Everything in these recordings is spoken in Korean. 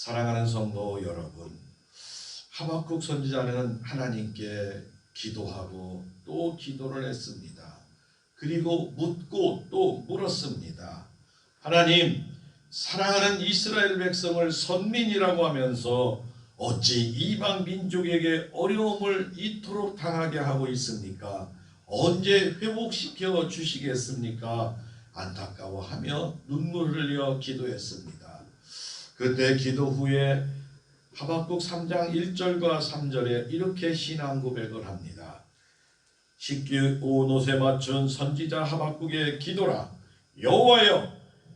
사랑하는 성도 여러분, 하박국 선지자는 하나님께 기도하고 또 기도를 했습니다. 그리고 묻고 또 물었습니다. 하나님, 사랑하는 이스라엘 백성을 선민이라고 하면서 어찌 이방 민족에게 어려움을 이토록 당하게 하고 있습니까? 언제 회복시켜 주시겠습니까? 안타까워하며 눈물을 흘려 기도했습니다. 그때 기도 후에 하박국 3장 1절과 3절에 이렇게 신앙 고백을 합니다. 식기 온 옷에 맞춘 선지자 하박국의 기도라. 여호와여,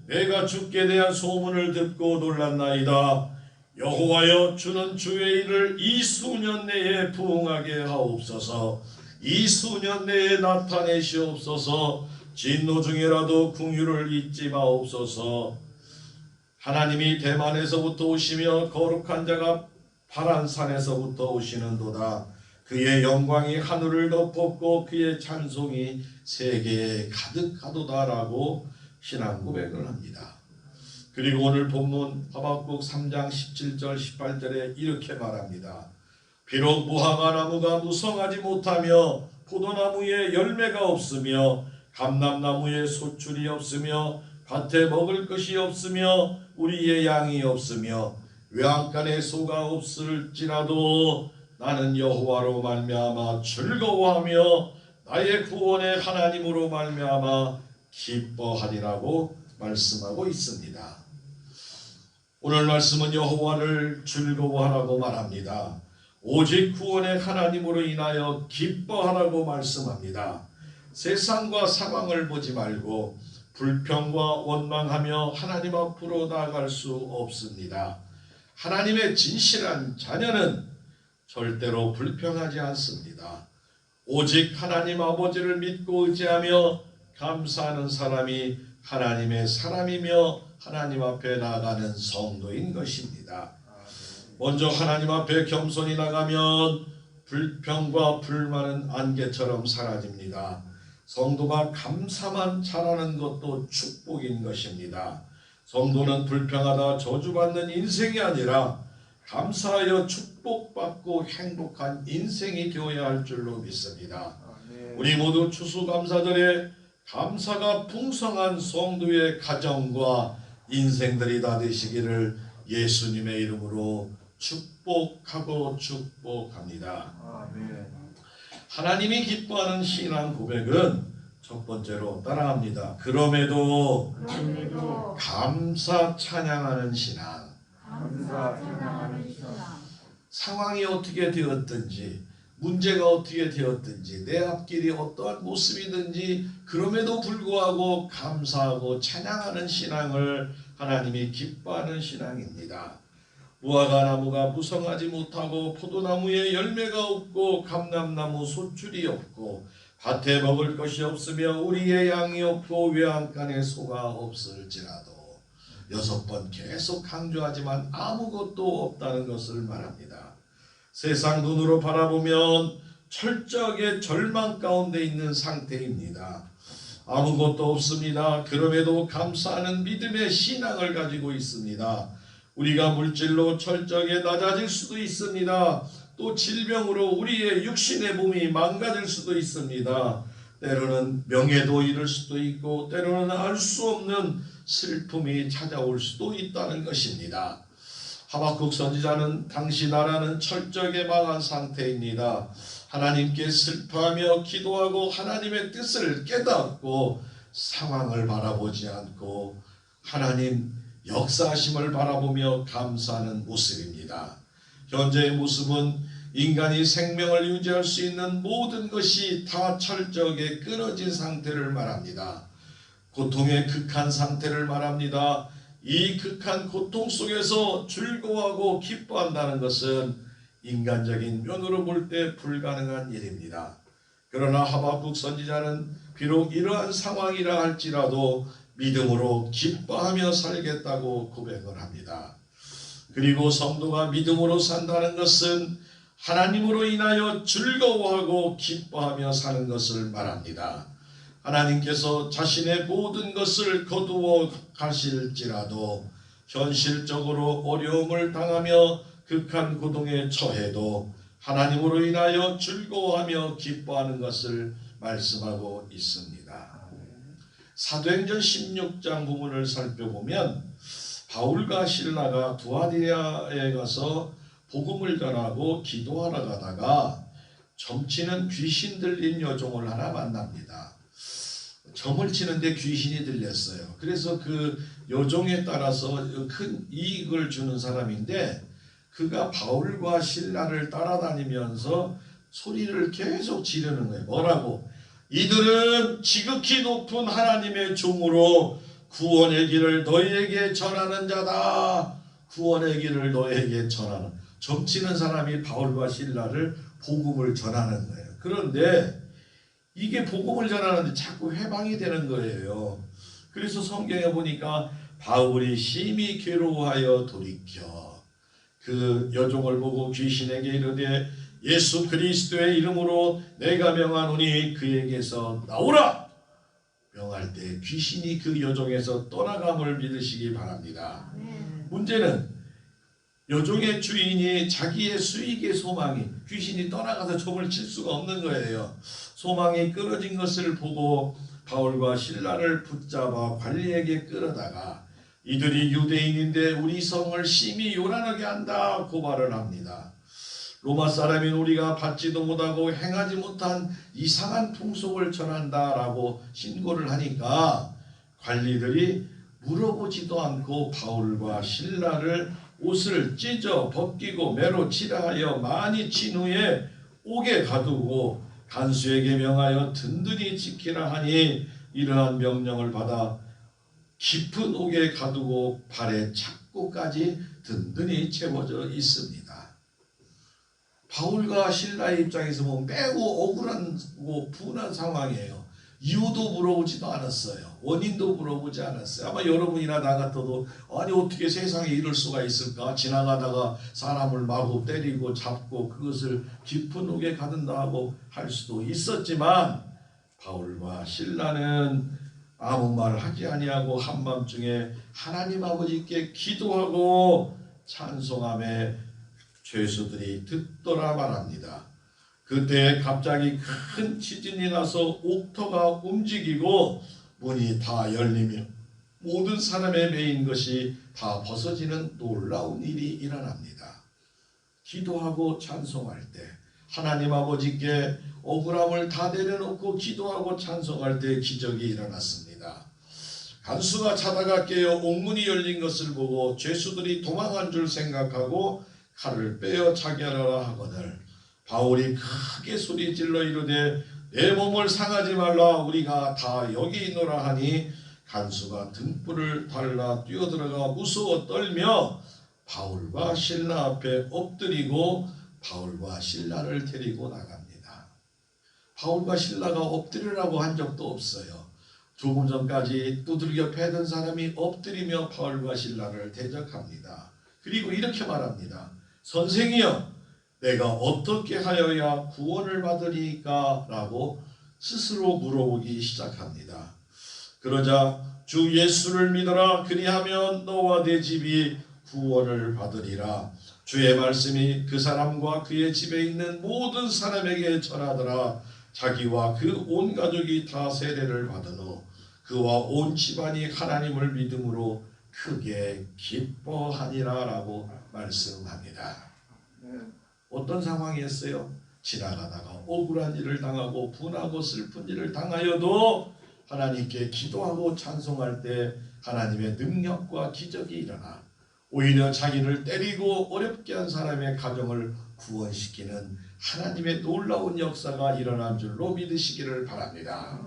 내가 주께 대한 소문을 듣고 놀랐나이다. 여호와여, 주는 주의 일을 이 수년 내에 부응하게 하옵소서. 이 수년 내에 나타내시옵소서. 진노 중에라도 긍휼을 잊지 마옵소서. 하나님이 대만에서부터 오시며 거룩한 자가 파란 산에서부터 오시는도다. 그의 영광이 하늘을 덮었고 그의 찬송이 세계에 가득하도다라고 신앙 고백을 합니다. 그리고 오늘 본문 하박국 3장 17절 18절에 이렇게 말합니다. 비록 무화과 나무가 무성하지 못하며 포도나무에 열매가 없으며 감람나무에 소출이 없으며 밭에 먹을 것이 없으며 우리의 양이 없으며 외양간에 소가 없을지라도 나는 여호와로 말미암아 즐거워하며 나의 구원의 하나님으로 말미암아 기뻐하리라고 말씀하고 있습니다. 오늘 말씀은 여호와를 즐거워하라고 말합니다. 오직 구원의 하나님으로 인하여 기뻐하라고 말씀합니다. 세상과 상황을 보지 말고 불평과 원망하며 하나님 앞으로 나아갈 수 없습니다. 하나님의 진실한 자녀는 절대로 불평하지 않습니다. 오직 하나님 아버지를 믿고 의지하며 감사하는 사람이 하나님의 사람이며 하나님 앞에 나아가는 성도인 것입니다. 먼저 하나님 앞에 겸손히 나가면 불평과 불만은 안개처럼 사라집니다. 성도가 감사만 잘하는 것도 축복인 것입니다. 성도는 불평하다 저주받는 인생이 아니라 감사하여 축복받고 행복한 인생이 되어야 할 줄로 믿습니다. 우리 모두 추수감사절에 감사가 풍성한 성도의 가정과 인생들이 다 되시기를 예수님의 이름으로 축복하고 축복합니다. 하나님이 기뻐하는 신앙 고백은 첫 번째로 따라합니다. 그럼에도 감사 찬양하는 신앙. 상황이 어떻게 되었든지 문제가 어떻게 되었든지 내 앞길이 어떠한 모습이든지 그럼에도 불구하고 감사하고 찬양하는 신앙을 하나님이 기뻐하는 신앙입니다. 무화과 나무가 무성하지 못하고 포도나무에 열매가 없고 감람나무 소출이 없고 밭에 먹을 것이 없으며 우리의 양이 없고 외양간에 소가 없을지라도 6번 계속 강조하지만 아무것도 없다는 것을 말합니다. 세상 눈으로 바라보면 철저하게 절망 가운데 있는 상태입니다. 아무것도 없습니다. 그럼에도 감사하는 믿음의 신앙을 가지고 있습니다. 우리가 물질로 철저하게 낮아질 수도 있습니다. 또 질병으로 우리의 육신의 몸이 망가질 수도 있습니다. 때로는 명예도 잃을 수도 있고 때로는 알 수 없는 슬픔이 찾아올 수도 있다는 것입니다. 하박국 선지자는 당시 나라는 철저하게 망한 상태입니다. 하나님께 슬퍼하며 기도하고 하나님의 뜻을 깨닫고 상황을 바라보지 않고 하나님 역사하심을 바라보며 감사하는 모습입니다. 현재의 모습은 인간이 생명을 유지할 수 있는 모든 것이 다 철저하게 끊어진 상태를 말합니다. 고통의 극한 상태를 말합니다. 이 극한 고통 속에서 즐거워하고 기뻐한다는 것은 인간적인 면으로 볼 때 불가능한 일입니다. 그러나 하박국 선지자는 비록 이러한 상황이라 할지라도 믿음으로 기뻐하며 살겠다고 고백을 합니다. 그리고 성도가 믿음으로 산다는 것은 하나님으로 인하여 즐거워하고 기뻐하며 사는 것을 말합니다. 하나님께서 자신의 모든 것을 거두어 가실지라도 현실적으로 어려움을 당하며 극한 고통에 처해도 하나님으로 인하여 즐거워하며 기뻐하는 것을 말씀하고 있습니다. 사도행전 16장 부분을 살펴보면 바울과 실라가 두아디아에 가서 복음을 전하고 기도하러 가다가 점치는 귀신 들린 여종을 하나 만납니다. 점을 치는데 귀신이 들렸어요. 그래서 그 여종에 따라서 큰 이익을 주는 사람인데 그가 바울과 실라를 따라다니면서 소리를 계속 지르는 거예요. 뭐라고? 이들은 지극히 높은 하나님의 종으로 구원의 길을 너희에게 전하는 자다. 구원의 길을 너희에게 전하는. 점치는 사람이 바울과 실라를 복음을 전하는 거예요. 그런데 이게 복음을 전하는데 자꾸 해방이 되는 거예요. 그래서 성경에 보니까 바울이 심히 괴로워하여 돌이켜 그 여종을 보고 귀신에게 이르되 예수 그리스도의 이름으로 내가 명하노니 그에게서 나오라. 명할 때 귀신이 그 여종에서 떠나감을 믿으시기 바랍니다. 문제는 여종의 주인이 자기의 수익의 소망이 귀신이 떠나가서 종을 칠 수가 없는 거예요. 소망이 끊어진 것을 보고 바울과 실라를 붙잡아 관리에게 끌어다가 이들이 유대인인데 우리 성을 심히 요란하게 한다 고발을 합니다. 로마 사람인 우리가 받지도 못하고 행하지 못한 이상한 풍속을 전한다라고 신고를 하니까 관리들이 물어보지도 않고 바울과 실라를 옷을 찢어 벗기고 매로 치라하여 많이 친 후에 옥에 가두고 간수에게 명하여 든든히 지키라 하니 이러한 명령을 받아 깊은 옥에 가두고 발에 착고까지 든든히 채워져 있습니다. 바울과 실라의 입장에서 보면 매우 억울하고 분한 상황이에요. 이유도 물어보지도 않았어요. 원인도 물어보지 않았어요. 아마 여러분이나 나 같아도 아니 어떻게 세상에 이럴 수가 있을까? 지나가다가 사람을 마구 때리고 잡고 그것을 깊은 옥에 가둔다 하고 할 수도 있었지만 바울과 실라는 아무 말 하지 아니하고 한밤중에 하나님 아버지께 기도하고 찬송하며 죄수들이 듣더라 말합니다. 그때 갑자기 큰 지진이 나서 옥터가 움직이고 문이 다 열리며 모든 사람의 매인 것이 다 벗어지는 놀라운 일이 일어납니다. 기도하고 찬송할 때 하나님 아버지께 억울함을 다 내려놓고 기도하고 찬송할 때 기적이 일어났습니다. 간수가 자다가 깨어 옥문이 열린 것을 보고 죄수들이 도망한 줄 생각하고 칼을 빼어 자결하라 하거늘 바울이 크게 소리질러 이르되 내 몸을 상하지 말라 우리가 다 여기 있노라 하니 간수가 등불을 달라 뛰어들어가 무서워 떨며 바울과 실라 앞에 엎드리고 바울과 실라를 데리고 나갑니다. 바울과 실라가 엎드리라고 한 적도 없어요. 조금 전까지 두들겨 패던 사람이 엎드리며 바울과 실라를 대적합니다. 그리고 이렇게 말합니다. 선생이여 내가 어떻게 하여야 구원을 받으리까? 라고 스스로 물어보기 시작합니다. 그러자 주 예수를 믿어라 그리하면 너와 내 집이 구원을 받으리라. 주의 말씀이 그 사람과 그의 집에 있는 모든 사람에게 전하더라. 자기와 그 온 가족이 다 세례를 받은 후 그와 온 집안이 하나님을 믿음으로 크게 기뻐하니라 라고 말씀합니다. 어떤 상황이었어요? 지나가다가 억울한 일을 당하고 분하고 슬픈 일을 당하여도 하나님께 기도하고 찬송할 때 하나님의 능력과 기적이 일어나 오히려 자기를 때리고 어렵게 한 사람의 가정을 구원시키는 하나님의 놀라운 역사가 일어난 줄로 믿으시기를 바랍니다.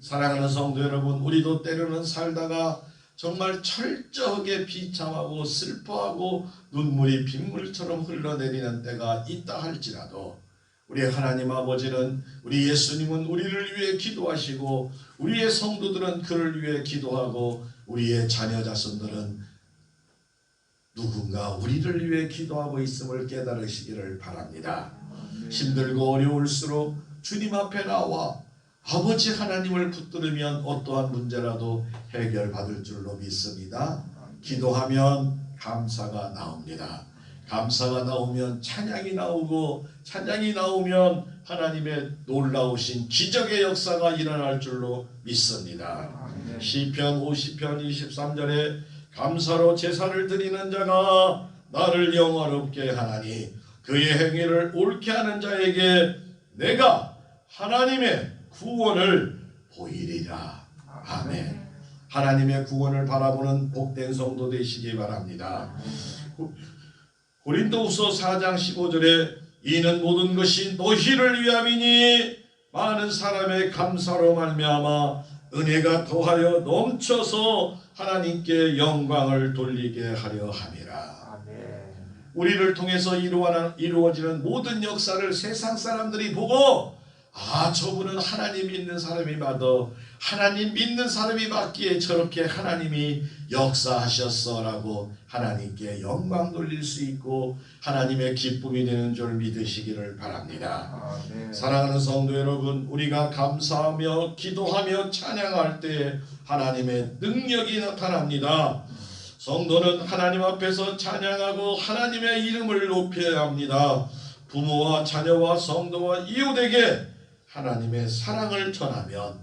사랑하는 성도 여러분, 우리도 때로는 살다가 정말 철저하게 비참하고 슬퍼하고 눈물이 빗물처럼 흘러내리는 때가 있다 할지라도 우리 하나님 아버지는 우리 예수님은 우리를 위해 기도하시고 우리의 성도들은 그를 위해 기도하고 우리의 자녀 자손들은 누군가 우리를 위해 기도하고 있음을 깨달으시기를 바랍니다. 힘들고 어려울수록 주님 앞에 나와 아버지 하나님을 붙들으면 어떠한 문제라도 해결받을 줄로 믿습니다. 기도하면 감사가 나옵니다. 감사가 나오면 찬양이 나오고, 찬양이 나오면 하나님의 놀라우신 기적의 역사가 일어날 줄로 믿습니다. 시편 50편 23절에 감사로 제사를 드리는 자가 나를 영화롭게 하나니 그의 행위를 옳게 하는 자에게 내가 하나님의 구원을 보이리라. 아멘. 하나님의 구원을 바라보는 복된 성도 되시기 바랍니다. 고린도후서 4장 15절에 이는 모든 것이 너희를 위함이니 많은 사람의 감사로 말미암아 은혜가 더하여 넘쳐서 하나님께 영광을 돌리게 하려 함이라. 우리를 통해서 이루어지는 모든 역사를 세상 사람들이 보고 저분은 하나님 믿는 사람이 맞아, 하나님 믿는 사람이 맞기에 저렇게 하나님이 역사하셨어 라고 하나님께 영광 돌릴 수 있고 하나님의 기쁨이 되는 줄 믿으시기를 바랍니다. 사랑하는 성도 여러분, 우리가 감사하며 기도하며 찬양할 때 하나님의 능력이 나타납니다. 성도는 하나님 앞에서 찬양하고 하나님의 이름을 높여야 합니다. 부모와 자녀와 성도와 이웃에게 하나님의 사랑을 전하면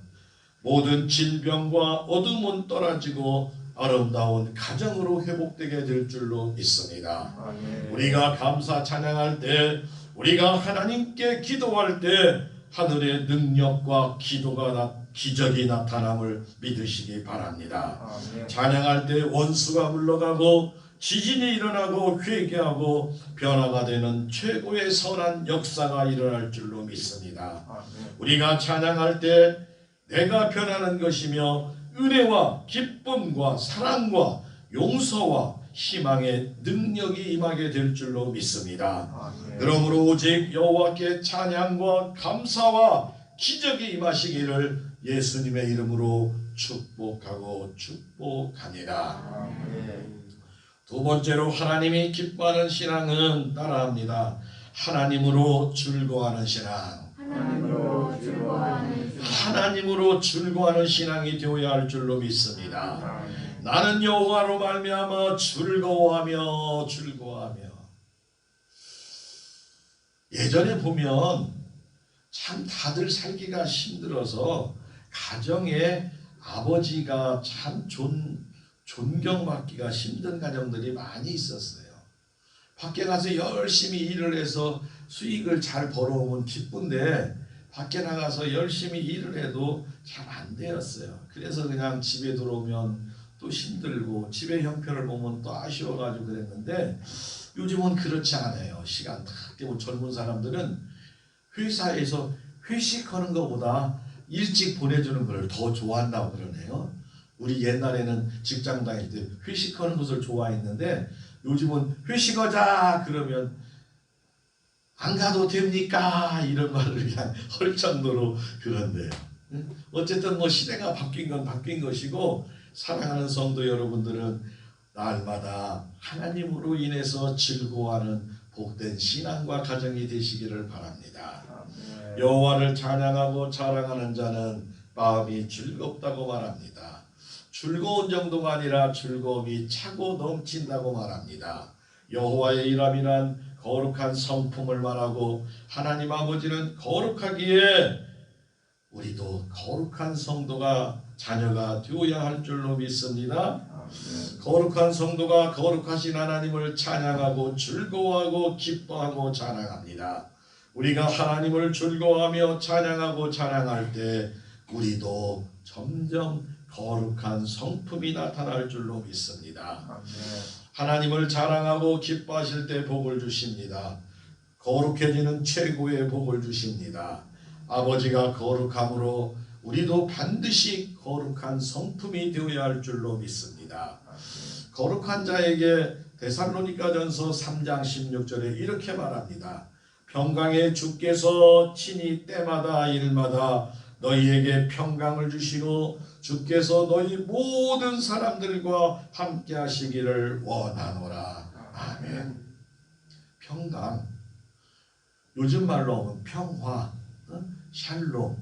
모든 질병과 어둠은 떨어지고 아름다운 가정으로 회복되게 될 줄로 믿습니다. 우리가 감사 찬양할 때, 우리가 하나님께 기도할 때 하늘의 능력과 기적이 나타남을 믿으시기 바랍니다. 찬양할 때 원수가 물러가고 지진이 일어나고 회개하고 변화가 되는 최고의 선한 역사가 일어날 줄로 믿습니다. 우리가 찬양할 때 내가 변하는 것이며 은혜와 기쁨과 사랑과 용서와 희망의 능력이 임하게 될 줄로 믿습니다. 그러므로 오직 여호와께 찬양과 감사와 기적이 임하시기를 예수님의 이름으로 축복하고 축복합니다. 두 번째로 하나님이 기뻐하는 신앙은 따라합니다. 하나님으로 즐거워하는 신앙. 하나님으로 즐거워하는 신앙이 되어야 할 줄로 믿습니다. 나는 여호와로 말미암아 즐거워하며. 예전에 보면 참 다들 살기가 힘들어서 가정에 아버지가 참 존경받기가 힘든 가정들이 많이 있었어요. 밖에 가서 열심히 일을 해서 수익을 잘 벌어오면 기쁜데 밖에 나가서 열심히 일을 해도 잘 안 되었어요. 그래서 그냥 집에 들어오면 또 힘들고 집의 형편을 보면 또 아쉬워가지고 그랬는데 요즘은 그렇지 않아요. 시간 딱 되고 젊은 사람들은 회사에서 회식하는 것보다 일찍 보내주는 걸 더 좋아한다고 그러네요. 우리 옛날에는 직장 다닐 때 회식하는 것을 좋아했는데 요즘은 회식하자 그러면 안 가도 됩니까? 이런 말을 그냥 할 정도로 그런데 어쨌든 뭐 시대가 바뀐 건 바뀐 것이고 사랑하는 성도 여러분들은 날마다 하나님으로 인해서 즐거워하는 복된 신앙과 가정이 되시기를 바랍니다. 여호와를 찬양하고 자랑하는 자는 마음이 즐겁다고 말합니다. 즐거운 정도가 아니라 즐거움이 차고 넘친다고 말합니다. 여호와의 일함이란 거룩한 성품을 말하고 하나님 아버지는 거룩하기에 우리도 거룩한 성도가 자녀가 되어야 할 줄로 믿습니다. 거룩한 성도가 거룩하신 하나님을 찬양하고 즐거워하고 기뻐하고 자랑합니다. 우리가 하나님을 즐거워하며 찬양하고 자랑할 때 우리도 점점 거룩한 성품이 나타날 줄로 믿습니다. 하나님을 자랑하고 기뻐하실 때 복을 주십니다. 거룩해지는 최고의 복을 주십니다. 아버지가 거룩함으로 우리도 반드시 거룩한 성품이 되어야 할 줄로 믿습니다. 거룩한 자에게 데살로니가전서 3장 16절에 이렇게 말합니다. 평강의 주께서 친히 때마다 일마다 너희에게 평강을 주시고 주께서 너희 모든 사람들과 함께 하시기를 원하노라. 아멘. 평강, 요즘 말로 하면 평화, 샬롬.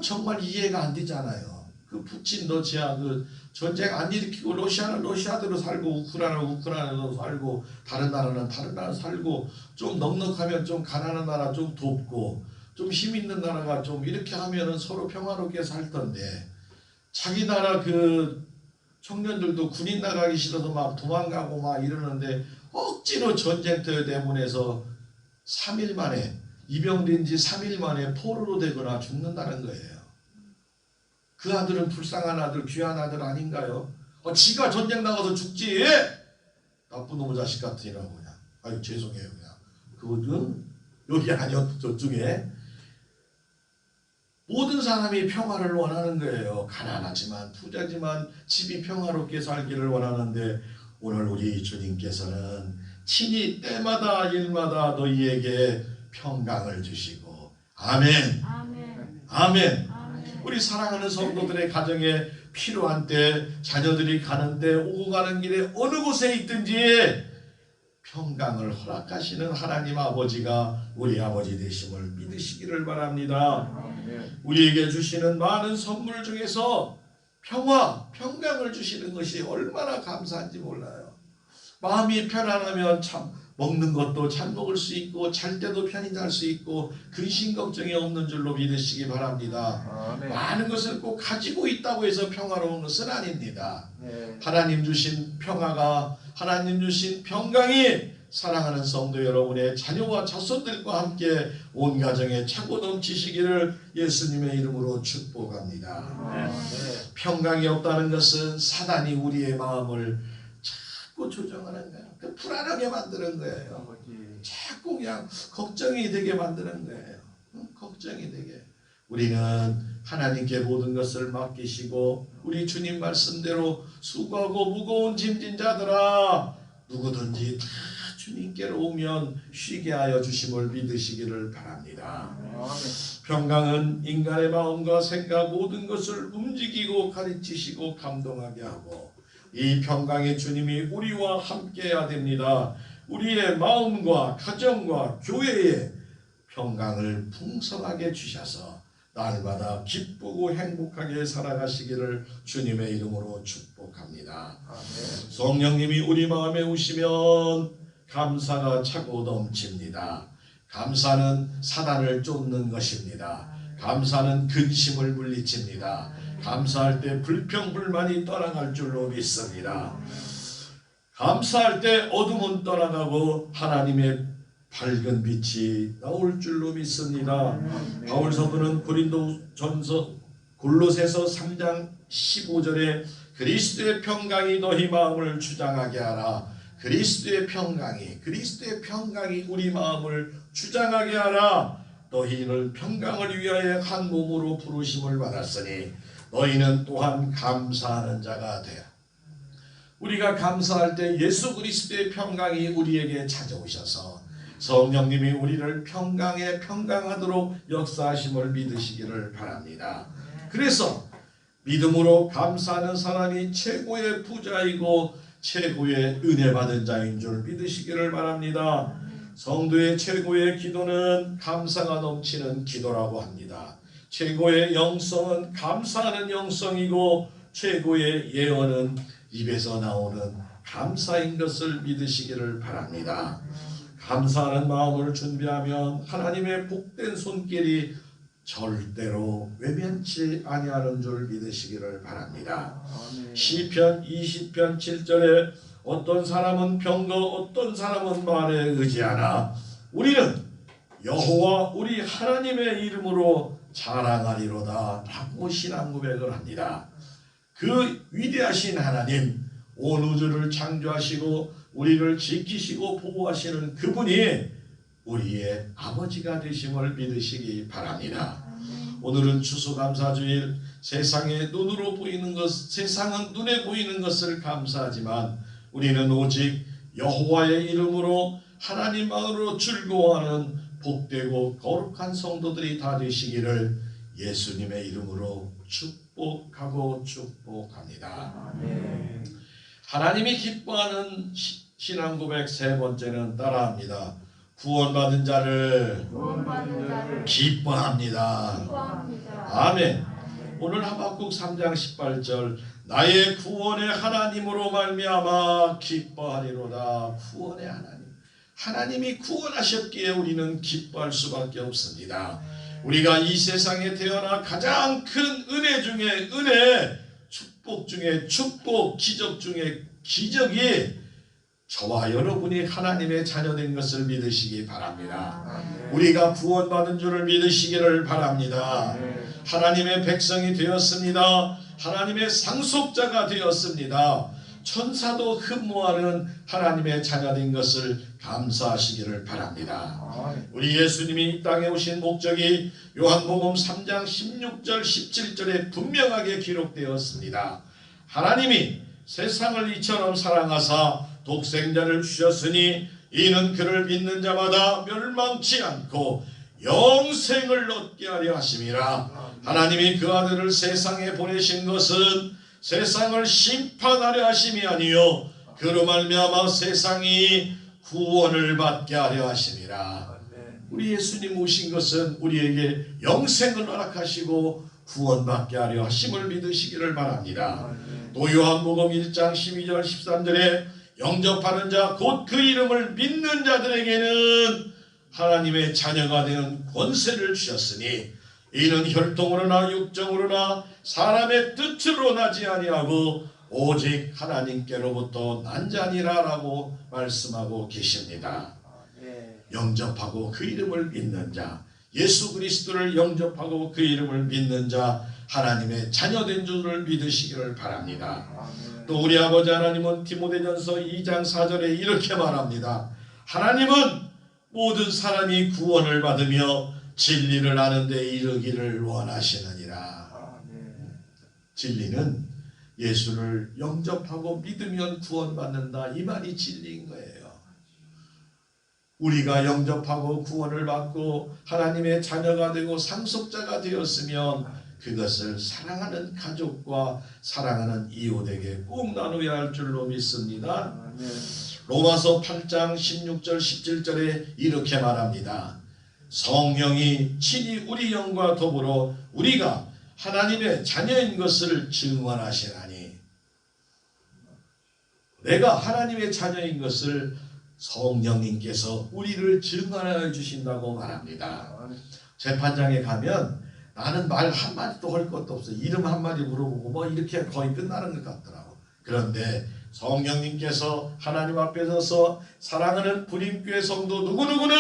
정말 이해가 안 되잖아요. 그 푸친 러시아 그 전쟁 안 일으키고 러시아는 러시아대로 살고 우크라이나는 우크라이나대로 살고 다른 나라는 다른 나라 살고 좀 넉넉하면 좀 가난한 나라 좀 돕고 좀 힘 있는 나라가 좀 이렇게 하면은 서로 평화롭게 살던데 자기 나라 그 청년들도 군인 나가기 싫어서 막 도망가고 막 이러는데 억지로 전쟁터 대문에서 3일 만에 입영된 지 3일 만에 포로로 되거나 죽는다는 거예요. 그 아들은 불쌍한 아들, 귀한 아들 아닌가요? 지가 전쟁 나가서 죽지. 나쁜 놈의 자식 같으니라고 그냥. 아유 죄송해요 그냥. 그거는 여기 아니요 저쪽에. 모든 사람이 평화를 원하는 거예요. 가난하지만 부자지만 집이 평화롭게 살기를 원하는데 오늘 우리 주님께서는 친히 때마다 일마다 너희에게 평강을 주시고 아멘. 아멘. 아멘. 아멘. 우리 사랑하는 성도들의 가정에 필요한 때 자녀들이 가는 때 오고 가는 길에 어느 곳에 있든지 평강을 허락하시는 하나님 아버지가 우리 아버지 되심을 믿으시기를 바랍니다. 우리에게 주시는 많은 선물 중에서 평강을 주시는 것이 얼마나 감사한지 몰라요. 마음이 편안하면 참 먹는 것도 잘 먹을 수 있고 잘 때도 편히 잘 수 있고 근심 걱정이 없는 줄로 믿으시기 바랍니다. 아멘. 많은 것을 꼭 가지고 있다고 해서 평화로운 것은 아닙니다. 네. 하나님 주신 평화가 하나님 주신 평강이 사랑하는 성도 여러분의 자녀와 자손들과 함께 온 가정에 차고 넘치시기를 예수님의 이름으로 축복합니다. 네. 평강이 없다는 것은 사단이 우리의 마음을 자꾸 조정하는 거예요. 불안하게 만드는 거예요. 자꾸 그냥 걱정이 되게 만드는 거예요. 걱정이 되게. 우리는 하나님께 모든 것을 맡기시고 우리 주님 말씀대로 수고하고 무거운 짐진 자들아 누구든지 다 주님께로 오면 쉬게 하여 주심을 믿으시기를 바랍니다. 평강은 인간의 마음과 생각 모든 것을 움직이고 가르치시고 감동하게 하고 이 평강의 주님이 우리와 함께해야 됩니다. 우리의 마음과 가정과 교회에 평강을 풍성하게 주셔서 날마다 기쁘고 행복하게 살아가시기를 주님의 이름으로 축복합니다. 성령님이 우리 마음에 오시면 감사가 차고 넘칩니다. 감사는 사단을 쫓는 것입니다. 감사는 근심을 물리칩니다. 감사할 때 불평불만이 떠나갈 줄로 믿습니다. 감사할 때 어둠은 떠나가고 하나님의 밝은 빛이 나올 줄로 믿습니다. 바울 사도는 고린도전서 골로새서 3장 15절에 그리스도의 평강이 너희 마음을 주장하게 하라. 그리스도의 평강이 우리 마음을 주장하게 하라. 너희는 평강을 위하여 한 몸으로 부르심을 받았으니 너희는 또한 감사하는 자가 되라. 우리가 감사할 때 예수 그리스도의 평강이 우리에게 찾아오셔서 성령님이 우리를 평강에 평강하도록 역사하심을 믿으시기를 바랍니다. 그래서 믿음으로 감사하는 사람이 최고의 부자이고 최고의 은혜 받은 자인 줄 믿으시기를 바랍니다. 성도의 최고의 기도는 감사가 넘치는 기도라고 합니다. 최고의 영성은 감사하는 영성이고 최고의 예언은 입에서 나오는 감사인 것을 믿으시기를 바랍니다. 감사하는 마음을 준비하면 하나님의 복된 손길이 절대로 외면치 아니하는 줄 믿으시기를 바랍니다. 시편 20편 7절에 어떤 사람은 병거 어떤 사람은 말에 의지하나 우리는 여호와 우리 하나님의 이름으로 자랑하리로다 라고 신앙 고백을 합니다. 그 위대하신 하나님 온 우주를 창조하시고 우리를 지키시고 보호하시는 그분이 우리의 아버지가 되심을 믿으시기 바랍니다. 오늘은 추수감사주일 세상은 눈에 보이는 것을 감사하지만 우리는 오직 여호와의 이름으로 하나님만으로 즐거워하는 복되고 거룩한 성도들이 다 되시기를 예수님의 이름으로 축복하고 축복합니다. 하나님이 기뻐하는 신앙 고백 세 번째는 따라합니다. 구원받은 자를 기뻐합니다. 아멘. 오늘 하박국 3장 18절 나의 구원의 하나님으로 말미암아 기뻐하리로다. 구원의 하나님, 하나님이 구원하셨기에 우리는 기뻐할 수밖에 없습니다. 우리가 이 세상에 태어나 가장 큰 은혜 중에 은혜, 축복 중에 축복, 기적 중에 기적이 저와 여러분이 하나님의 자녀된 것을 믿으시기 바랍니다. 우리가 구원받은 줄을 믿으시기를 바랍니다. 하나님의 백성이 되었습니다. 하나님의 상속자가 되었습니다. 천사도 흠모하는 하나님의 자녀된 것을 감사하시기를 바랍니다. 우리 예수님이 이 땅에 오신 목적이 요한복음 3장 16절 17절에 분명하게 기록되었습니다. 하나님이 세상을 이처럼 사랑하사 독생자를 주셨으니 이는 그를 믿는 자마다 멸망치 않고 영생을 얻게 하려 하심이라. 하나님이 그 아들을 세상에 보내신 것은 세상을 심판하려 하심이 아니요 그로 말미암아 세상이 구원을 받게 하려 하심이라. 우리 예수님 오신 것은 우리에게 영생을 허락하시고 구원받게 하려 하심을 믿으시기를 바랍니다. 또 요한복음 1장 12절 13절에 영접하는 자 곧 그 이름을 믿는 자들에게는 하나님의 자녀가 되는 권세를 주셨으니 이는 혈통으로나 육정으로나 사람의 뜻으로 나지 아니하고 오직 하나님께로부터 난 자니라 라고 말씀하고 계십니다. 영접하고 그 이름을 믿는 자, 예수 그리스도를 영접하고 그 이름을 믿는 자, 하나님의 자녀된 줄을 믿으시기를 바랍니다. 또 우리 아버지 하나님은 디모데전서 2장 4절에 이렇게 말합니다. 하나님은 모든 사람이 구원을 받으며 진리를 아는 데 이르기를 원하시느니라. 진리는 예수를 영접하고 믿으면 구원받는다, 이 말이 진리인 거예요. 우리가 영접하고 구원을 받고 하나님의 자녀가 되고 상속자가 되었으면 그것을 사랑하는 가족과 사랑하는 이웃에게 꼭 나누어야 할 줄로 믿습니다. 로마서 8장 16절 17절에 이렇게 말합니다. 성령이 친히 우리 영과 더불어 우리가 하나님의 자녀인 것을 증언하시나니, 내가 하나님의 자녀인 것을 성령님께서 우리를 증언하여 주신다고 말합니다. 재판장에 가면 나는 말 한마디도 할 것도 없어. 이름 한마디 물어보고 뭐 이렇게 거의 끝나는 것 같더라고. 그런데 성령님께서 하나님 앞에 서서 사랑하는 부림교회 성도 누구누구는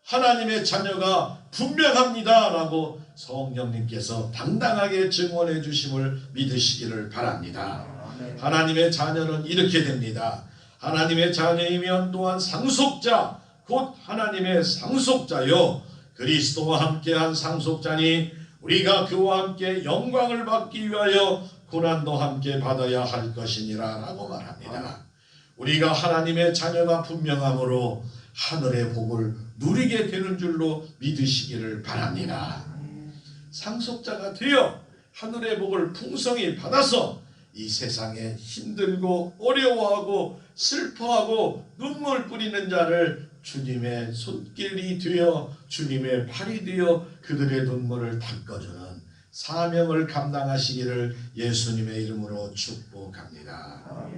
하나님의 자녀가 분명합니다 라고 성령님께서 당당하게 증언해 주심을 믿으시기를 바랍니다. 하나님의 자녀는 이렇게 됩니다. 하나님의 자녀이면 또한 상속자, 곧 하나님의 상속자요 그리스도와 함께한 상속자니 우리가 그와 함께 영광을 받기 위하여 고난도 함께 받아야 할 것이니라 라고 말합니다. 우리가 하나님의 자녀가 분명함으로 하늘의 복을 누리게 되는 줄로 믿으시기를 바랍니다. 상속자가 되어 하늘의 복을 풍성히 받아서 이 세상에 힘들고 어려워하고 슬퍼하고 눈물 뿌리는 자를 주님의 손길이 되어 주님의 팔이 되어 그들의 눈물을 닦아주는 사명을 감당하시기를 예수님의 이름으로 축복합니다.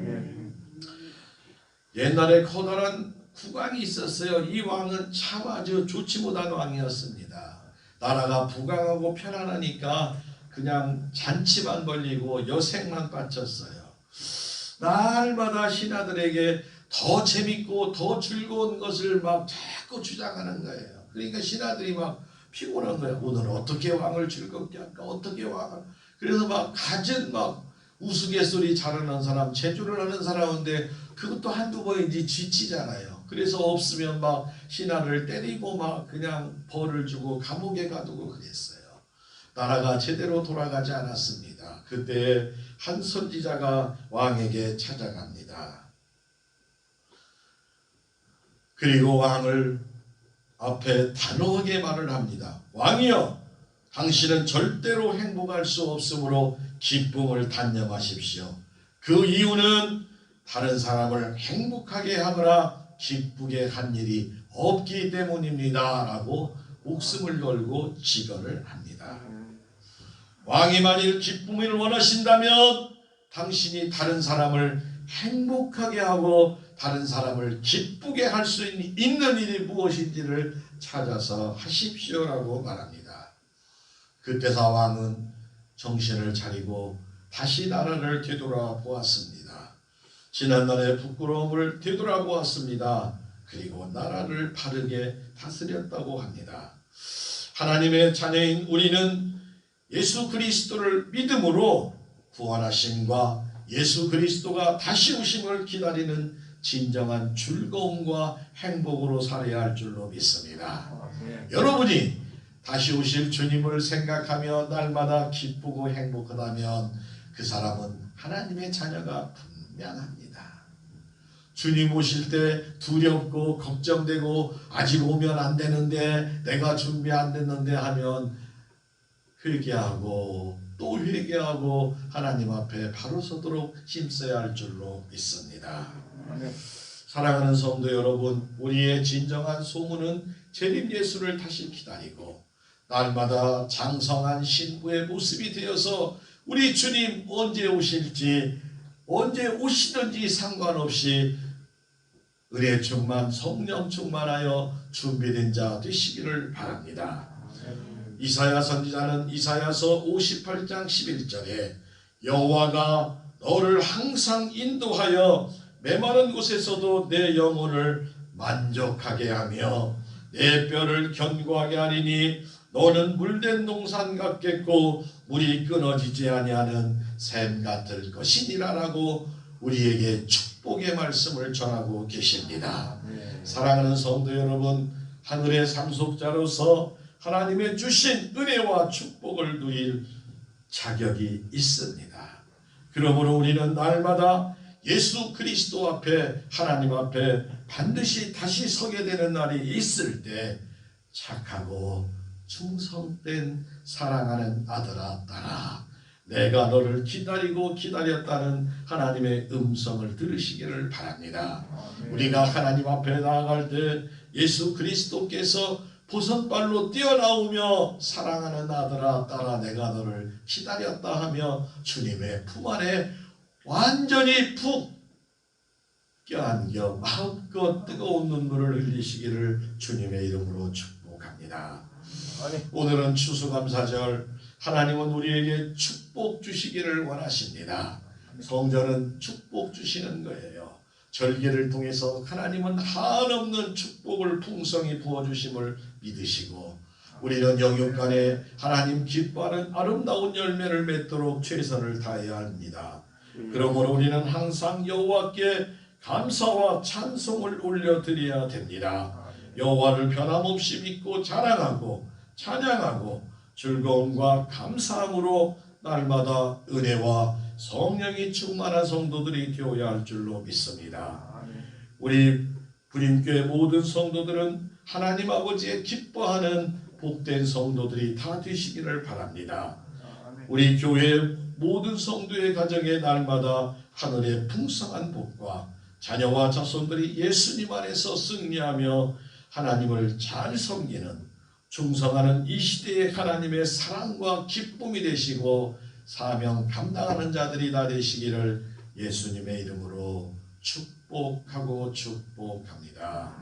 옛날에 커다란 국왕이 있었어요. 이 왕은 참 아주 좋지 못한 왕이었습니다. 나라가 부강하고 편안하니까 그냥 잔치만 벌리고 여색만 바쳤어요. 날마다 신하들에게 더 재밌고 더 즐거운 것을 막 자꾸 주장하는 거예요. 그러니까 신하들이 막 피곤한 거예요. 오늘 어떻게 왕을 즐겁게 할까? 어떻게 왕을. 그래서 막 갖은 막 우스갯소리 잘하는 사람, 제주를 하는 사람인데 그것도 한두 번이지 지치잖아요. 그래서 없으면 막 신하를 때리고 막 그냥 벌을 주고 감옥에 가두고 그랬어요. 나라가 제대로 돌아가지 않았습니다. 그때 한 선지자가 왕에게 찾아갑니다. 그리고 왕을 앞에 단호하게 말을 합니다. 왕이여, 당신은 절대로 행복할 수 없으므로 기쁨을 단념하십시오. 그 이유는 다른 사람을 행복하게 하거나 기쁘게 한 일이 없기 때문입니다 라고 목숨을 걸고 직언을 합니다. 왕이 만일 기쁨을 원하신다면 당신이 다른 사람을 행복하게 하고 다른 사람을 기쁘게 할 수 있는 일이 무엇인지를 찾아서 하십시오라고 말합니다. 그때서 왕은 정신을 차리고 다시 나라를 되돌아보았습니다. 지난날의 부끄러움을 되돌아보았습니다. 그리고 나라를 바르게 다스렸다고 합니다. 하나님의 자녀인 우리는 예수 그리스도를 믿음으로 구원하심과 예수 그리스도가 다시 오심을 기다리는 진정한 즐거움과 행복으로 살아야 할 줄로 믿습니다. 여러분이 다시 오실 주님을 생각하며 날마다 기쁘고 행복하다면 그 사람은 하나님의 자녀가 분명합니다. 주님 오실 때 두렵고 걱정되고 아직 오면 안 되는데 내가 준비 안 됐는데 하면 회개하고 또 회개하고 하나님 앞에 바로 서도록 힘써야 할 줄로 믿습니다. 사랑하는 성도 여러분, 우리의 진정한 소문은 재림 예수를 다시 기다리고 날마다 장성한 신부의 모습이 되어서 우리 주님 언제 오실지 언제 오시든지 상관없이 은혜 충만 성령 충만하여 준비된 자 되시기를 바랍니다. 이사야 선지자는 이사야서 58장 11절에 여호와가 너를 항상 인도하여 메마른 곳에서도 내 영혼을 만족하게 하며 내 뼈를 견고하게 하리니 너는 물된 동산 같겠고 물이 끊어지지 아니하는 샘 같을 것이니라라고 우리에게 축복의 말씀을 전하고 계십니다. 사랑하는 성도 여러분, 하늘의 상속자로서 하나님의 주신 은혜와 축복을 누릴 자격이 있습니다. 그러므로 우리는 날마다 예수 그리스도 앞에 하나님 앞에 반드시 다시 서게 되는 날이 있을 때 착하고 충성된 사랑하는 아들아 딸아 내가 너를 기다리고 기다렸다는 하나님의 음성을 들으시기를 바랍니다. 우리가 하나님 앞에 나아갈 때 예수 그리스도께서 보선발로 뛰어나오며 사랑하는 아들아 딸아 내가 너를 기다렸다 하며 주님의 품 안에 완전히 푹 껴안겨 마음껏 뜨거운 눈물을 흘리시기를 주님의 이름으로 축복합니다. 오늘은 추수감사절, 하나님은 우리에게 축복 주시기를 원하십니다. 성전은 축복 주시는 거예요. 절기를 통해서 하나님은 한없는 축복을 풍성히 부어주심을 믿으시고 우리는 영육간에 하나님 기뻐하는 아름다운 열매를 맺도록 최선을 다해야 합니다. 그러므로 우리는 항상 여호와께 감사와 찬송을 올려드려야 됩니다. 여호와를 변함없이 믿고 자랑하고 찬양하고 즐거움과 감사함으로 날마다 은혜와 성령이 충만한 성도들이 되어야 할 줄로 믿습니다. 우리 부림교회 모든 성도들은 하나님 아버지의 기뻐하는 복된 성도들이 다 되시기를 바랍니다. 우리 교회 모든 성도의 가정에 날마다 하늘의 풍성한 복과 자녀와 자손들이 예수님 안에서 승리하며 하나님을 잘 섬기는 충성하는 이 시대의 하나님의 사랑과 기쁨이 되시고 사명 감당하는 자들이 다 되시기를 예수님의 이름으로 축복하고 축복합니다.